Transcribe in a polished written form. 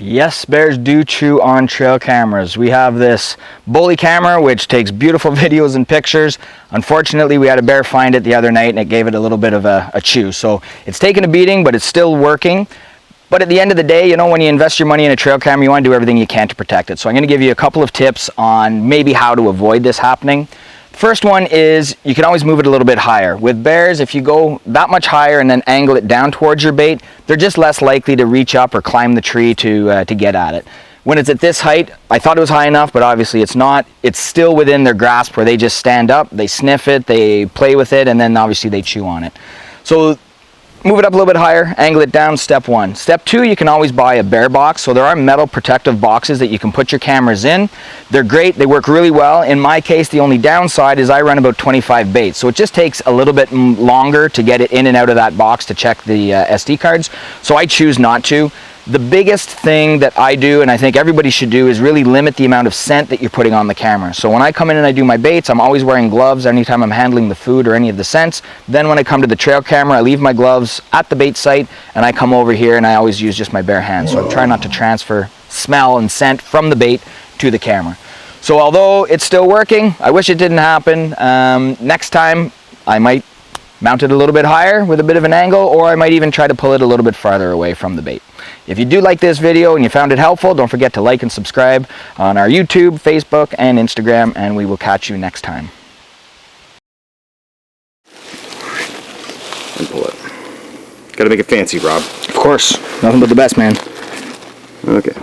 Yes, bears do chew on trail cameras. We have this Bully camera which takes beautiful videos and pictures. Unfortunately, we had a bear find it the other night and it gave it a little bit of a chew. So it's taken a beating, but it's still working. But at the end of the day, you know, when you invest your money in a trail camera, you want to do everything you can to protect it. So I'm going to give you a couple of tips on maybe how to avoid this happening. First one is you can always move it a little bit higher. With bears, if you go that much higher and then angle it down towards your bait, they're just less likely to reach up or climb the tree to get at it. When it's at this height, I thought it was high enough, but obviously it's not. It's still within their grasp where they just stand up, they sniff it, they play with it, and then obviously they chew on it. So move it up a little bit higher, angle it down, step one. Step two, you can always buy a bear box. So there are metal protective boxes that you can put your cameras in. They're great, they work really well. In my case, the only downside is I run about 25 baits. So it just takes a little bit longer to get it in and out of that box to check the SD cards. So I choose not to. The biggest thing that I do, and I think everybody should do, is really limit the amount of scent that you're putting on the camera. So when I come in and I do my baits, I'm always wearing gloves anytime I'm handling the food or any of the scents. Then when I come to the trail camera, I leave my gloves at the bait site and I come over here and I always use just my bare hands. So I try not to transfer smell and scent from the bait to the camera. So although it's still working, I wish it didn't happen. Next time I might mount it a little bit higher with a bit of an angle, or I might even try to pull it a little bit farther away from the bait. If you do like this video and you found it helpful, don't forget to like and subscribe on our YouTube, Facebook, and Instagram, and we will catch you next time. And pull it. Gotta make it fancy, Rob. Of course, nothing but the best, man. Okay.